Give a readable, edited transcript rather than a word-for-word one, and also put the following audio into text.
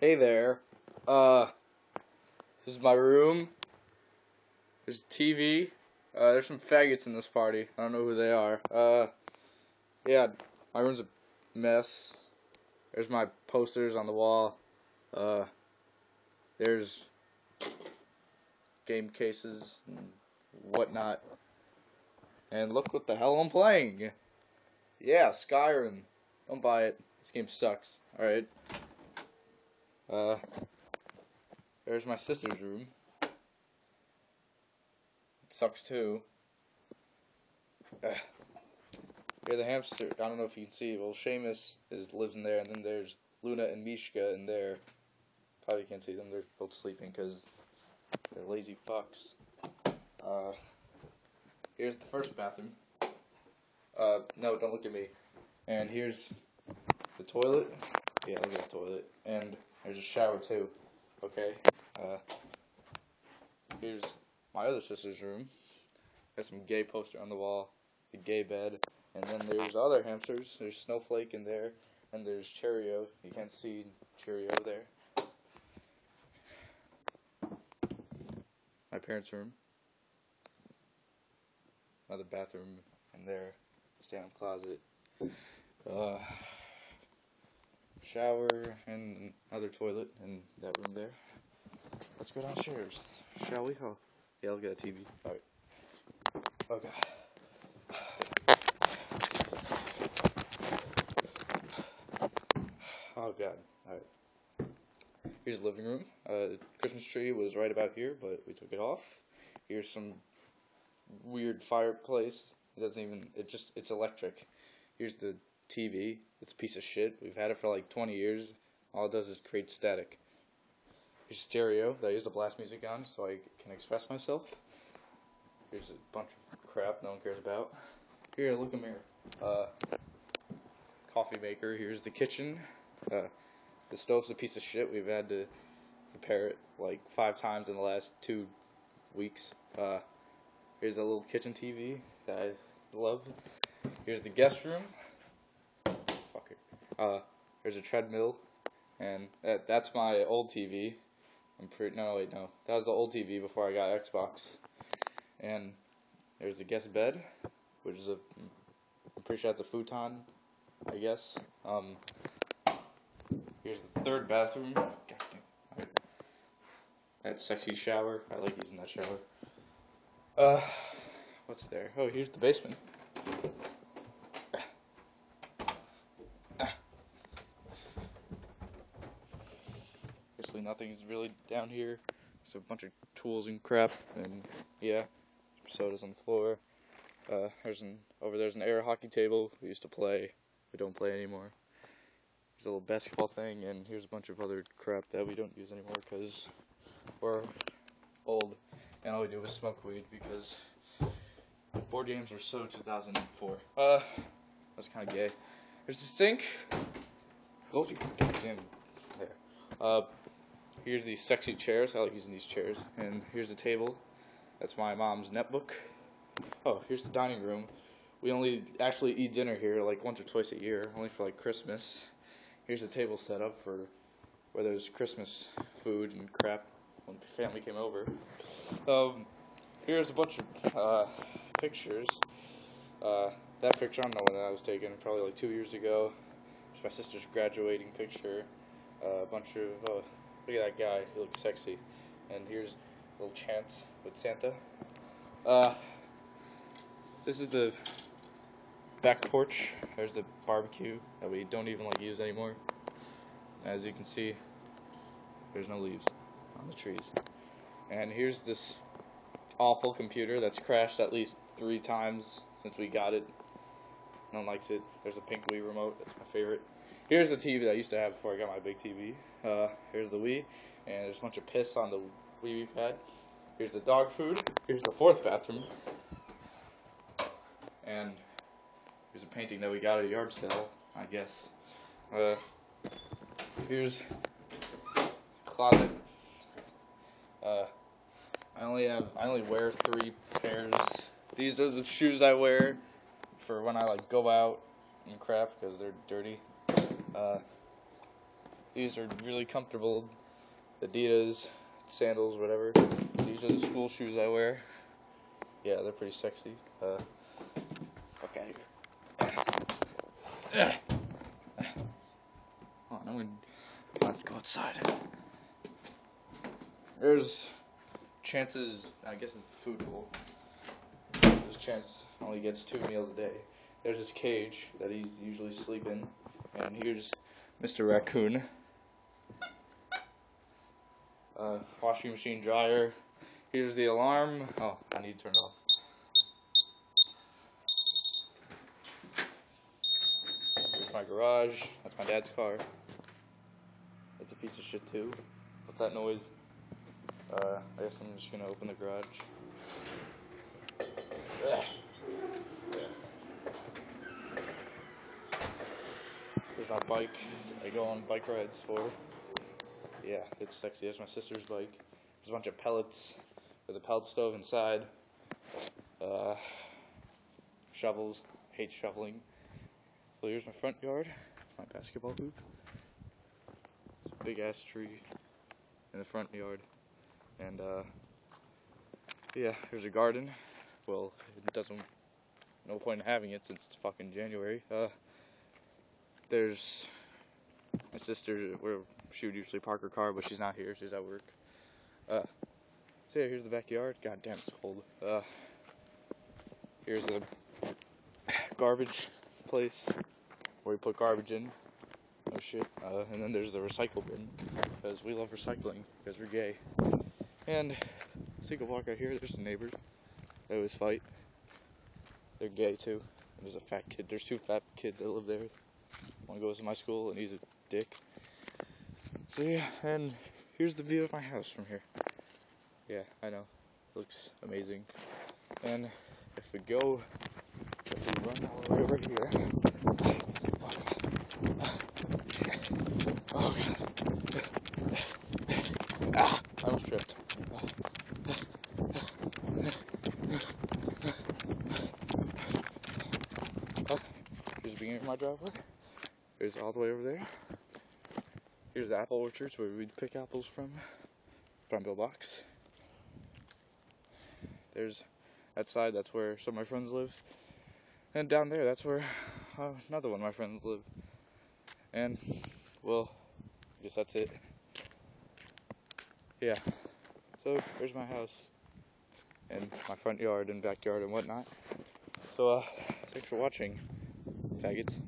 Hey there. This is my room. There's a TV. There's some faggots in this party. I don't know who they are. Yeah, my room's a mess. There's my posters on the wall. There's game cases and whatnot. And look what the hell I'm playing. Yeah, Skyrim. Don't buy it. This game sucks. Alright. There's my sister's room. It sucks too. Here the hamster. I don't know if you can see. Well, Seamus lives in there, and then there's Luna and Mishka in there. Probably can't see them. They're both sleeping because they're lazy fucks. Here's the first bathroom. No, don't look at me. And here's the toilet. Yeah, look at the toilet. And there's a shower too. Okay. Here's my other sister's room. There's some gay poster on the wall. The gay bed. And then there's other hamsters. There's Snowflake in there. And there's Cheerio. You can't see Cheerio there. My parents' room. Another bathroom in there. Stand-up closet. Shower and another toilet in that room there. Let's go downstairs, shall we? Oh, yeah, look at that TV. Alright. Oh, God. Oh, God. Alright. Here's the living room. The Christmas tree was right about here, but we took it off. Here's some weird fireplace. It's electric. Here's the TV. It's a piece of shit. We've had it for like 20 years. All it does is create static. Here's stereo that I use to blast music on so I can express myself. Here's a bunch of crap no one cares about. Here, look, a mirror. Coffee maker. Here's the kitchen. The stove's a piece of shit. We've had to repair it like 5 times in the last 2 weeks. Here's a little kitchen TV that I love. Here's the guest room. Fuck it. There's a treadmill, and that's my old TV. No. That was the old TV before I got Xbox. And there's the guest bed, which is I'm pretty sure that's a futon, I guess. Here's the third bathroom. That sexy shower. I like using that shower. What's there? Oh, here's the basement. Basically nothing's really down here. There's a bunch of tools and crap, and yeah, sodas on the floor. Over there's an air hockey table. We used to play. We don't play anymore. There's a little basketball thing, and here's a bunch of other crap that we don't use anymore because we're old, and all we do is smoke weed because board games were so 2004. That's kind of gay. Here's the sink. Oh, goddamn. There. Here's these sexy chairs. I like using these chairs. And here's the table. That's my mom's netbook. Oh, here's the dining room. We only actually eat dinner here like once or twice a year, only for like Christmas. Here's the table set up for where there's Christmas food and crap when the family came over. Here's a bunch of pictures. That picture, I don't know when that was taken, probably like 2 years ago. It's my sister's graduating picture. A bunch of, look at that guy, he looks sexy. And here's a little chance with Santa. This is the back porch. There's the barbecue that we don't even use anymore. As you can see, there's no leaves on the trees. And here's this awful computer that's crashed at least 3 times since we got it. No one likes it. There's a pink Wii remote. That's my favorite. Here's the TV that I used to have before I got my big TV. Here's the Wii. And there's a bunch of piss on the Wii pad. Here's the dog food. Here's the 4th bathroom. And here's a painting that we got at a yard sale, I guess. Here's the closet. I only wear 3 pairs. These are the shoes I wear for when I go out and crap because they're dirty. These are really comfortable Adidas sandals, whatever. These are the school shoes I wear. Yeah, they're pretty sexy. Fuck out of here. Hold on, let's go outside. There's chances, I guess it's the food bowl. There's chance only gets 2 meals a day. There's this cage that he usually sleep in, and here's Mr. Raccoon. Washing machine, dryer. Here's the alarm. Oh, I need to turn it off. Here's my garage. That's my dad's car. It's a piece of shit too. What's that noise? I guess I'm just gonna open the garage. Ugh. Here's my bike. I go on bike rides for. Yeah, it's sexy. There's my sister's bike. There's a bunch of pellets with a pellet stove inside. Shovels. Hate shoveling. So here's my front yard. My basketball hoop. It's a big ass tree in the front yard. And yeah, here's a garden. Well, it doesn't. No point in having it since it's fucking January. There's my sister, where she would usually park her car, but she's not here. She's at work. So yeah, here's the backyard. God damn, it's cold. Here's a garbage place where we put garbage in. Oh shit. And then there's the recycle bin, because we love recycling, because we're gay. And so you can walk out here. There's the neighbors. They always fight. They're gay too. And there's a fat kid. There's 2 fat kids that live there. One goes to my school, and he's a dick. So yeah, and here's the view of my house from here. Yeah, I know. It looks amazing. And if we run all the way over here. Oh god. I almost tripped. Here's the beginning of my driveway. Here's all the way over there. Here's the apple orchards where we'd pick apples from. Front bill box. There's that side, that's where some of my friends live. And down there, that's where another one of my friends live. And, well, I guess that's it. Yeah. So, there's my house. And my front yard and backyard and whatnot. So, thanks for watching, faggots.